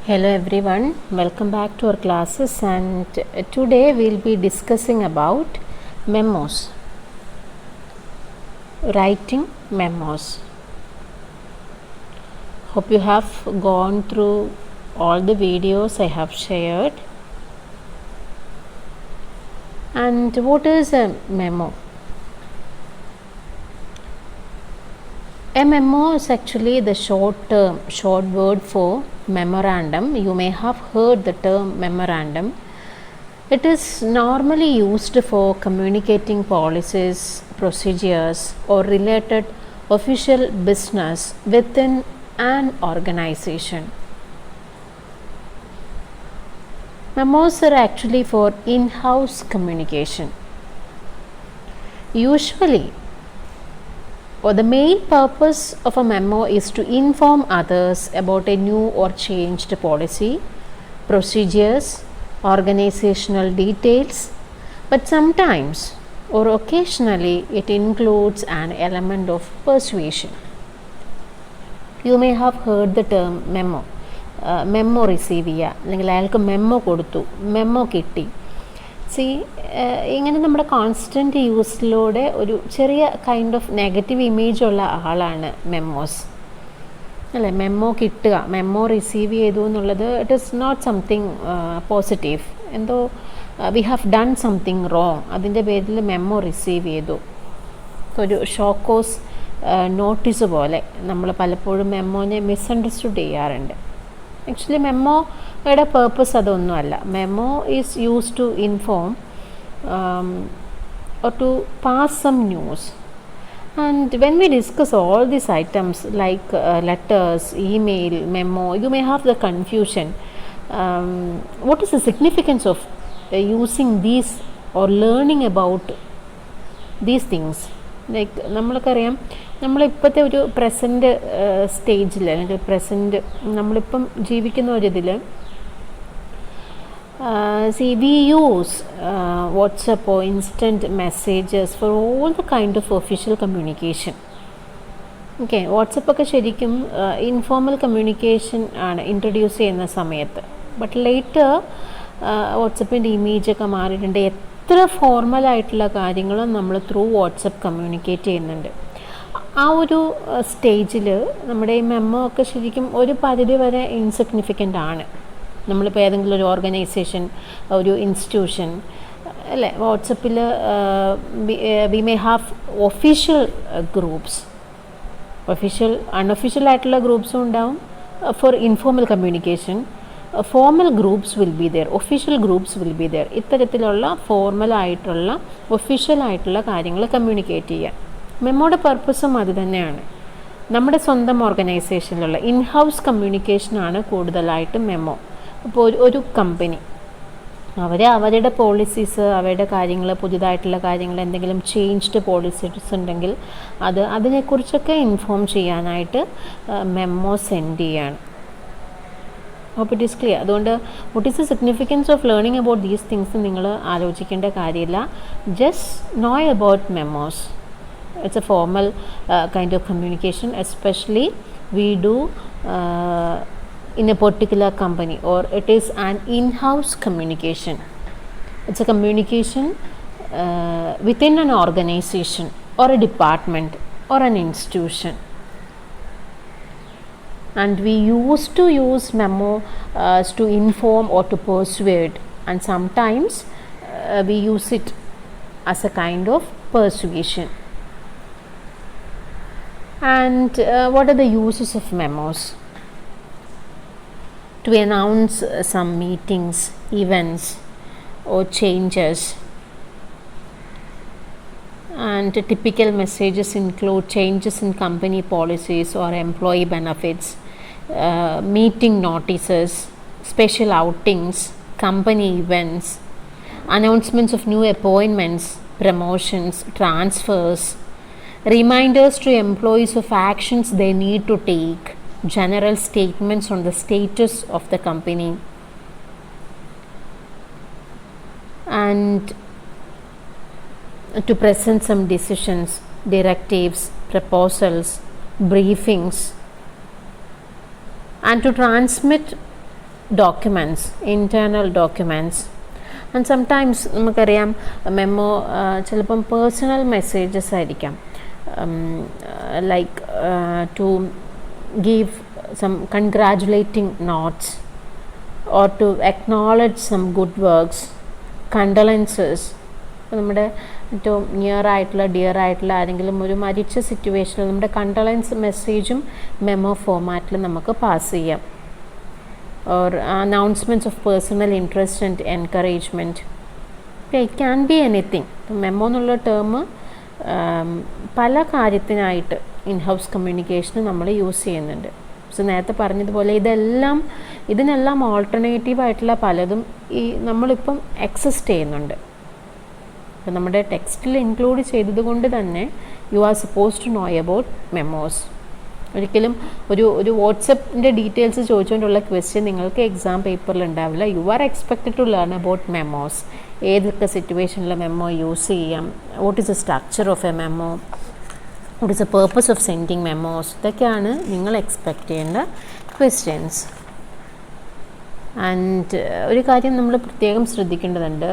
Hello everyone, welcome back to our classes, and today we'll be discussing about memos, writing memos. Hope you have gone through all the videos I have shared. And what is a memo? A memo is actually the short word for memorandum. You may have heard the term memorandum. It is normally used for communicating policies, procedures, or related official business within an organization. Memos are actually for in-house communication. Usually, the main purpose of a memo is to inform others about a new or changed policy, procedures, organizational details, but sometimes or occasionally it includes an element of persuasion. You may have heard the term memo. Memo receive ചെയ്യുക, അല്ലെങ്കിൽ അയാൾക്ക് memo കൊടുത്തു, memo കിട്ടി. ഇങ്ങനെ നമ്മുടെ constant യൂസിലൂടെ ഒരു ചെറിയ kind of negative image ഉള്ള ആളാണ് മെമ്മോസ് അല്ലേ. മെമ്മോ കിട്ടുക, മെമ്മോ റിസീവ് ചെയ്തു എന്നുള്ളത് it is not something positive. എന്തോ we have done something wrong, അതിൻ്റെ പേരിൽ മെമ്മോ റിസീവ് ചെയ്തു. ഒരു ഷോക്കോസ് നോട്ടീസ് പോലെ നമ്മൾ പലപ്പോഴും മെമ്മോനെ മിസ്അണ്ടർസ്റ്റുഡ് ചെയ്യാറുണ്ട്. ആക്ച്വലി മെമ്മോയുടെ പേർപ്പസ് അതൊന്നുമല്ല. Memo is use to inform or to pass some news. And when we discuss all these items like letters, email, memo, you may have the confusion. What is the significance of using these or learning about these things? Like നമ്മൾക്കറിയാം, നമ്മളിപ്പോഴത്തെ ഒരു present സ്റ്റേജിൽ അല്ലെങ്കിൽ present നമ്മളിപ്പം ജീവിക്കുന്ന ഒരിതിൽ we use WhatsApp or instant messages for all the kind of official communication. Okay, WhatsApp ഒക്കെ ശരിക്കും informal communication ആണ് ഇൻട്രൊഡ്യൂസ് ചെയ്യുന്ന സമയത്ത്. ബട്ട് ലേറ്റർ വാട്സപ്പിൻ്റെ ഇമേജൊക്കെ മാറിയിട്ടുണ്ട്. എത്ര ഫോർമലായിട്ടുള്ള കാര്യങ്ങളും നമ്മൾ ത്രൂ വാട്സപ്പ് കമ്മ്യൂണിക്കേറ്റ് ചെയ്യുന്നുണ്ട്. ആ ഒരു സ്റ്റേജിൽ നമ്മുടെ ഈ മെമ്മോ ഒക്കെ ശരിക്കും ഒരു പരിധി വരെ ഇൻസിഗ്നിഫിക്കൻ്റ് ആണ്. നമ്മളിപ്പോൾ ഏതെങ്കിലും ഒരു ഓർഗനൈസേഷൻ, ഒരു ഇൻസ്റ്റിറ്റ്യൂഷൻ അല്ലേ, വാട്സപ്പിൽ we may have official groups, unofficial ആയിട്ടുള്ള ഗ്രൂപ്പ്സും ഉണ്ടാവും for informal communication. Formal groups will be there, official groups will be there. ഇത്തരത്തിലുള്ള ഫോർമലായിട്ടുള്ള ഒഫീഷ്യലായിട്ടുള്ള കാര്യങ്ങൾ കമ്മ്യൂണിക്കേറ്റ് ചെയ്യാൻ മെമ്മോയുടെ പർപ്പസും അത് തന്നെയാണ്. നമ്മുടെ സ്വന്തം ഓർഗനൈസേഷനിലുള്ള ഇൻഹൗസ് കമ്മ്യൂണിക്കേഷനാണ് കൂടുതലായിട്ടും മെമ്മോ. ഇപ്പോൾ ഒരു കമ്പനി അവരുടെ പോളിസീസ്, അവരുടെ കാര്യങ്ങൾ, പുതിയതായിട്ടുള്ള കാര്യങ്ങൾ, എന്തെങ്കിലും ചേഞ്ച്ഡ് പോളിസീസ് ഉണ്ടെങ്കിൽ അതിനെക്കുറിച്ചൊക്കെ ഇൻഫോം ചെയ്യാനായിട്ട് മെമ്മോ സെൻഡ് ചെയ്യാണ്. Hope it is clear. അതുകൊണ്ട് what is the significance of learning about these things നിങ്ങൾ ആലോചിക്കേണ്ട കാര്യമില്ല. Just know about memos. It's a formal kind of communication, especially we do in a particular company, or it is an in-house communication. It's a communication within an organization or a department or an institution. And we used to use memo to inform or to persuade, and sometimes we use it as a kind of persuasion. And what are the uses of memos? To announce some meetings, events or changes. And typical messages include changes in company policies or employee benefits, meeting notices, special outings, company events, announcements of new appointments, promotions, transfers, reminders to employees of actions they need to take, general statements on the status of the company, and to present some decisions, directives, proposals, briefings, and to transmit documents, internal documents. And sometimes നമുക്കറിയാം memo ചിലപ്പം personal messages ആയിരിക്കാം, like to give some congratulating notes or to acknowledge some good works, condolences. നമ്മുടെ ഏറ്റവും near ആയിട്ടുള്ള dear ആയിട്ടുള്ള ആരെങ്കിലും ഒരു മരിച്ച സിറ്റുവേഷനിൽ നമ്മുടെ കണ്ടലൻസ് മെസ്സേജും മെമ്മോ ഫോമാറ്റിൽ നമുക്ക് പാസ് ചെയ്യാം. or announcements of personal interest and encouragement. It can be anything. Memo എന്നുള്ള ടേം പല കാര്യത്തിനായിട്ട് ഇൻ ഹൗസ് കമ്മ്യൂണിക്കേഷന് നമ്മൾ യൂസ് ചെയ്യുന്നുണ്ട്. സോ നേരത്തെ പറഞ്ഞതുപോലെ ഇതിനെല്ലാം ഓൾട്ടർനേറ്റീവ് ആയിട്ടുള്ള പലതും നമ്മളിപ്പം എക്സിസ്റ്റ് ചെയ്യുന്നുണ്ട്. അപ്പം നമ്മുടെ ടെക്സ്റ്റിൽ ഇൻക്ലൂഡ് ചെയ്തതുകൊണ്ട് തന്നെ you are suppose to know about memos. ഒരിക്കലും ഒരു വാട്സപ്പിൻ്റെ ഡീറ്റെയിൽസ് ചോദിച്ചുകൊണ്ടുള്ള ക്വസ്റ്റ്യൻ നിങ്ങൾക്ക് എക്സാം പേപ്പറിൽ ഉണ്ടാവില്ല. You are expected to learn about memos. ഏതൊക്കെ സിറ്റുവേഷനിൽ മെമ്മോ യൂസ് ചെയ്യാം, what is the structure of a memo, what is the purpose of sending memos, ഇതൊക്കെയാണ് നിങ്ങൾ എക്സ്പെക്റ്റ് ചെയ്യേണ്ട ക്വസ്റ്റ്യൻസ്. ആൻഡ് ഒരു കാര്യം നമ്മൾ പ്രത്യേകം ശ്രദ്ധിക്കേണ്ടതുണ്ട്,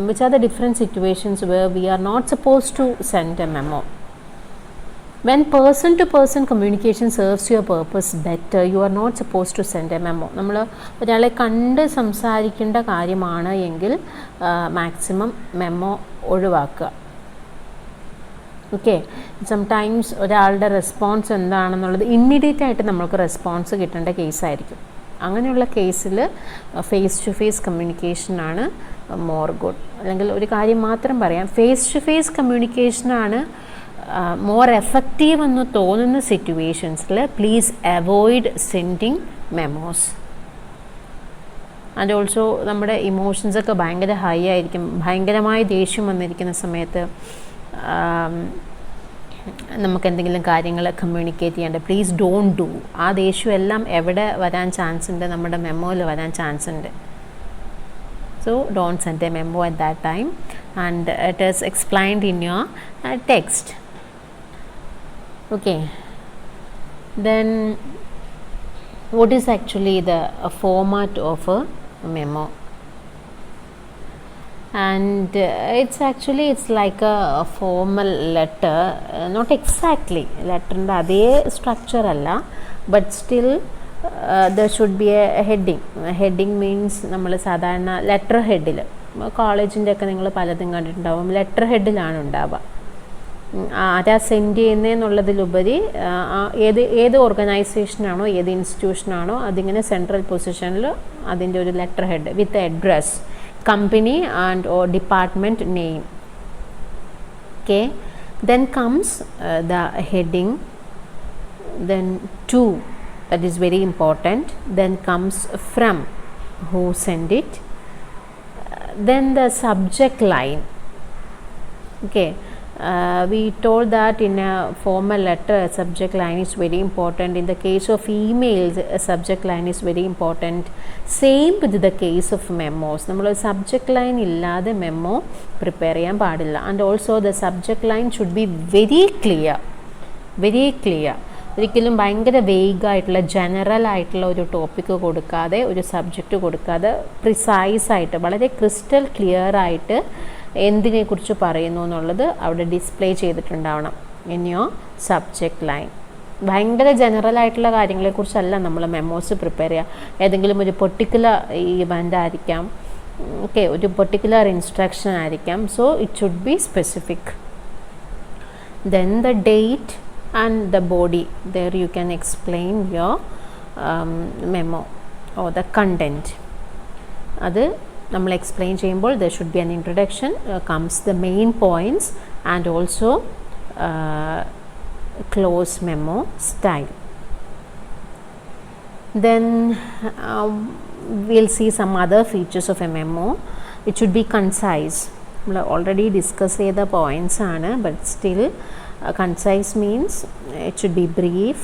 which are the different situations where we are not suppose to send a memo. When person-to-person communication serves your purpose better, you are not supposed to send a memo. നമ്മൾ ഒരാളെ കണ്ട് സംസാരിക്കേണ്ട കാര്യമാണ് എങ്കിൽ മാക്സിമം മെമ്മോ ഒഴിവാക്കുക. Okay, sometimes ഒരാളുടെ response എന്താണെന്നുള്ളത് immediate ആയിട്ട് നമ്മൾക്ക് റെസ്പോൺസ് കിട്ടേണ്ട കേസായിരിക്കും. അങ്ങനെയുള്ള കേസിൽ ഫേസ് ടു ഫേസ് കമ്മ്യൂണിക്കേഷനാണ് മോർ ഗുഡ്. അല്ലെങ്കിൽ ഒരു കാര്യം മാത്രം പറയാം, ഫേസ് ടു ഫേസ് കമ്മ്യൂണിക്കേഷനാണ് മോർ എഫക്റ്റീവ് എന്ന് തോന്നുന്ന സിറ്റുവേഷൻസിൽ please avoid sending memos. And also നമ്മുടെ ഇമോഷൻസൊക്കെ ഭയങ്കര ഹൈ ആയിരിക്കും, ഭയങ്കരമായ ദേഷ്യം വന്നിരിക്കുന്ന സമയത്ത് നമുക്ക് എന്തെങ്കിലും കാര്യങ്ങൾ കമ്മ്യൂണിക്കേറ്റ് ചെയ്യേണ്ട, പ്ലീസ് ഡോണ്ട് ഡു. ആ ദേഷ്യം എല്ലാം എവിടെ വരാൻ ചാൻസ് ഉണ്ട്, നമ്മുടെ മെമ്മോയിൽ വരാൻ ചാൻസ് ഉണ്ട്. So don't send a memo at that time, and it is explained in your text. Okay, then what is actually the format of a memo? And it's like a formal letter, not exactly letter inde adhe structure alla, but still there should be a heading. Heading means നമ്മൾ സാധാരണ letter ഹെഡിൽ, കോളേജിൻ്റെ ഒക്കെ നിങ്ങൾ പലതും കണ്ടിട്ടുണ്ടാവും, letter ഹെഡിലാണ് ഉണ്ടാവുക. ആരാ send ചെയ്യുന്നതെന്നുള്ളതിലുപരി ഏത് ഓർഗനൈസേഷനാണോ ഏത് ഇൻസ്റ്റിറ്റ്യൂഷനാണോ അതിങ്ങനെ സെൻട്രൽ പൊസിഷനിൽ അതിൻ്റെ ഒരു letter head with address, company and or department name. Okay, then comes the heading, then to, that is very important, then comes from, who send it, then the subject line. Okay, we told that in a formal letter a subject line is very important. In the case of emails a subject line is very important. Same with the case of memos. നമ്മൾ subject line ഇല്ലാതെ memo prepare ചെയ്യാൻ പാടില്ല. And also the subject line should be very clear, very clear. ഒരിക്കലും ഭയങ്കര വേഗായിട്ടുള്ള general ആയിട്ടുള്ള ഒരു topic കൊടുക്കാതെ, ഒരു സബ്ജക്റ്റ് കൊടുക്കാതെ, പ്രിസൈസായിട്ട് വളരെ ക്രിസ്റ്റൽ ക്ലിയർ ആയിട്ട് എന്തിനെക്കുറിച്ച് പറയുന്നു എന്നുള്ളത് അവിടെ ഡിസ്പ്ലേ ചെയ്തിട്ടുണ്ടാവണം ഇൻ യുവർ സബ്ജക്റ്റ് ലൈൻ. ഭയങ്കര ജനറൽ ആയിട്ടുള്ള കാര്യങ്ങളെക്കുറിച്ചല്ല നമ്മൾ മെമ്മോസ് പ്രിപ്പയർ ചെയ്യുക. ഏതെങ്കിലും ഒരു പെർട്ടിക്കുലർ ഇവൻ്റ് ആയിരിക്കാം, ഓക്കെ, ഒരു പെർട്ടിക്കുലർ ഇൻസ്ട്രക്ഷൻ ആയിരിക്കാം. So it should be specific. Then the date and the body, there you can explain your memo or the content. അത് നമ്മൾ എക്സ്പ്ലെയിൻ ചെയ്യുമ്പോൾ there should be an introduction, comes the main points, and also close memo style. Then we'll see some other features of a memo. It should be concise. നമ്മൾ already discuss ചെയ്ത points ആണ്, but still concise means it should be brief.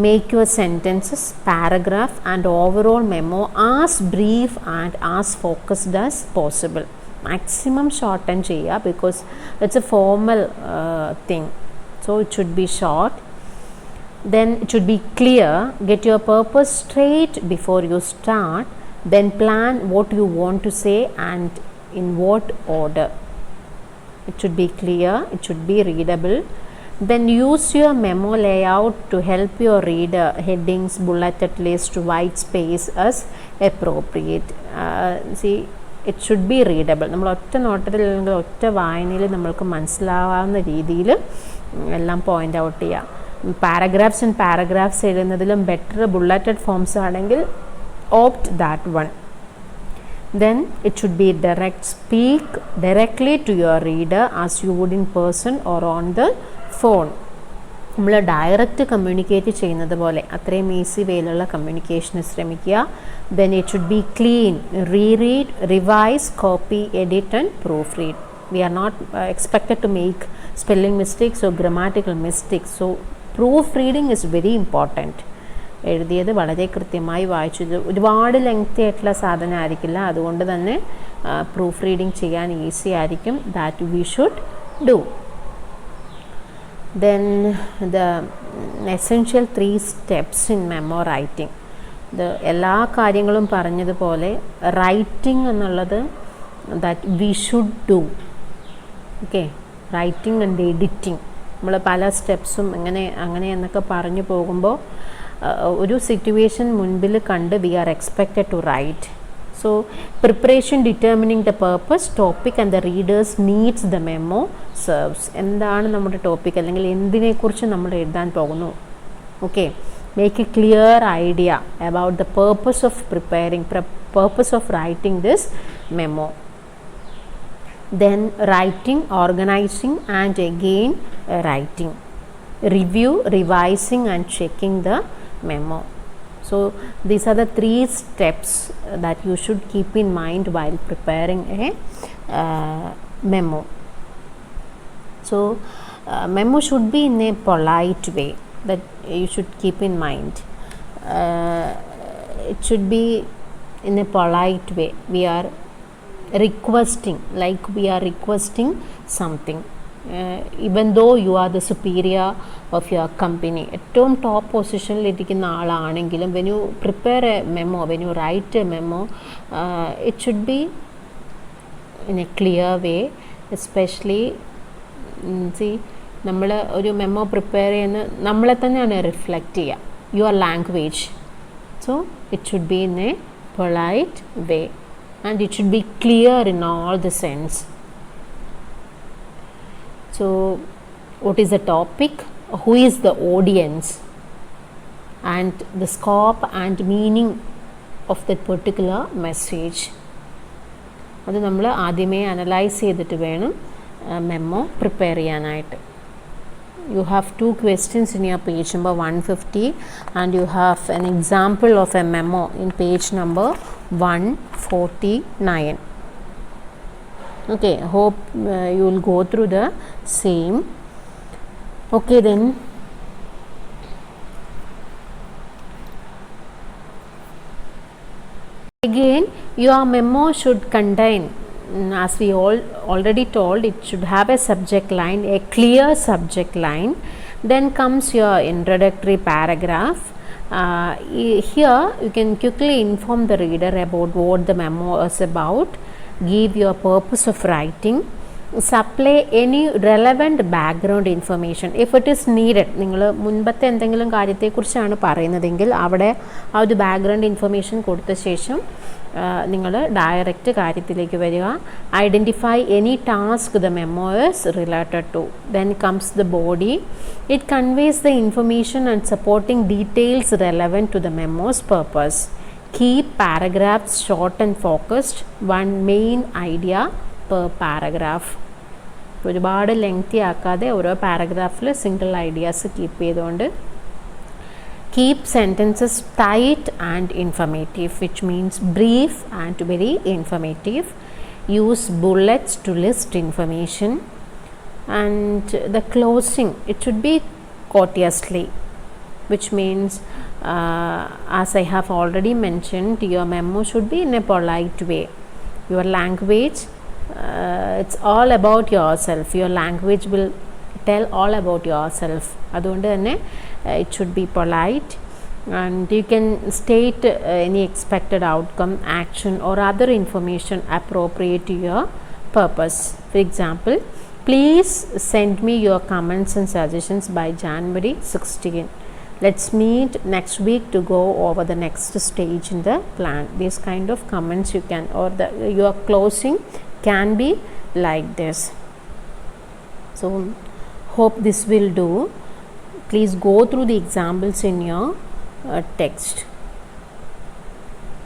Make your sentences, paragraph and overall memo as brief and as focused as possible. Maximum shorten cheya because it's a formal thing, so it should be short. Then it should be clear, get your purpose straight before you start, then plan what you want to say and in what order. It should be clear, it should be readable. Then use your memo layout to help your reader, headings, bulleted list, white space as appropriate. See, it should be readable. നമ്മൾ ഒറ്റ നോട്ടത്തിൽ അല്ലെങ്കിൽ ഒറ്റ വായനയിൽ നമ്മൾക്ക് മനസ്സിലാവുന്ന രീതിയിൽ എല്ലാം പോയിൻ്റ് ഔട്ട് ചെയ്യാം. പാരഗ്രാഫ്സ് ആൻഡ് പാരഗ്രാഫ്സ് എഴുതുന്നതിലും ബെറ്റർ ബുള്ളറ്റഡ് ഫോംസ് ആണെങ്കിൽ opt that one. Then it should be direct, speak directly to your reader as you would in person or on the phone. നമ്മൾ ഡയറക്റ്റ് കമ്മ്യൂണിക്കേറ്റ് ചെയ്യുന്നത് പോലെ അത്രയും easy വേയിലുള്ള കമ്മ്യൂണിക്കേഷന് ശ്രമിക്കുക. Then it should be clean, reread, revise, copy, edit and proofread. We are not expected to make spelling mistakes or grammatical mistakes. So proofreading is very important. എഴുതിയത് വളരെ കൃത്യമായി വായിച്ചത് ഒരുപാട് ലെങ്തി ആയിട്ടുള്ള സാധനം ആയിരിക്കില്ല, അതുകൊണ്ട് തന്നെ പ്രൂഫ് റീഡിങ് ചെയ്യാൻ ഈസി ആയിരിക്കും. That we should do. Then the essential 3 steps in memo writing. ഇത് എല്ലാ കാര്യങ്ങളും പറഞ്ഞതുപോലെ റൈറ്റിംഗ് എന്നുള്ളത് that we should do. Okay, writing and editing നമ്മൾ പല സ്റ്റെപ്സും അങ്ങനെ എന്നൊക്കെ പറഞ്ഞു പോകുമ്പോൾ ഒരു സിറ്റുവേഷൻ മുൻപിൽ കണ്ട് we are expected to write. So preparation determining the purpose, topic and the readers needs the memo serves. എന്താണ് നമ്മുടെ ടോപ്പിക് അല്ലെങ്കിൽ എന്തിനെക്കുറിച്ച് നമ്മൾ എഴുതാൻ പോകുന്നു. Okay, make a clear idea about the purpose of purpose of writing this memo. Then writing, organizing and again writing, review, revising and checking the memo. So these are the 3 steps that you should keep in mind while preparing a memo. So memo should be in a polite way, that you should keep in mind. It should be in a polite way. We are requesting something, even though you are the superior of your company. ഏറ്റവും top പൊസിഷനിൽ ഇരിക്കുന്ന ആളാണെങ്കിലും when you prepare a memo, when you write a memo, it should be in a clear way. Especially see, നമ്മൾ ഒരു memo prepare ചെയ്യുന്ന നമ്മളെ തന്നെയാണ് reflect ചെയ്യുക, your language. So it should be in A polite way and it should B clear in all the sense. So what is the topic, who is the audience and the scope and meaning of that particular message. അത് നമ്മൾ ആദ്യമേ analyse ചെയ്തിട്ട് വേണം memo prepare ചെയ്യാനായിട്ട്. You have 2 questions in your page number 150 and you have an example of a memo in page number 149. Okay, hope you will go through the same. Okay, then again your memo should contain, as we already told, it should have a subject line, a clear subject line. Then comes your introductory paragraph. Here you can quickly inform the reader about what the memo is about, give your purpose of writing, supply any relevant background information if it is needed. നിങ്ങൾ മുൻപത്തെ എന്തെങ്കിലും കാര്യത്തെക്കുറിച്ചാണ് പറയുന്നതെങ്കിൽ അവിടെ ആ ഒരു background information കൊടുത്ത ശേഷം നിങ്ങൾ ഡയറക്റ്റ് കാര്യത്തിലേക്ക് വരിക. Identify any task the memo is related to. Then comes the body. It conveys the information and supporting details relevant to the memo's purpose. Keep paragraphs short and focused, one main idea per paragraph. ഒരുപാട് lengthy ആക്കാതെ ഓരോ പാരഗ്രാഫിൽ single ideas keep ചെയ്തുകൊണ്ട്. Keep sentences tight and informative, which means brief and very informative. Use bullets to list information. And the closing, it should be courteously, which means as I have already mentioned, your memo should be in a polite way. Your language, it's all about yourself. Your language will tell all about yourself. അതുകൊണ്ട് തന്നെ it should be polite, and you can state any expected outcome, action or other information appropriate to your purpose. For example, please send me your comments and suggestions by January 16. Let's meet next week to go over the next stage in the plan. These kind of comments you can, or your closing can be like this. So hope this will do. Please go through the examples in your text.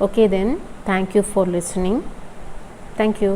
Okay then, thank you for listening. Thank you.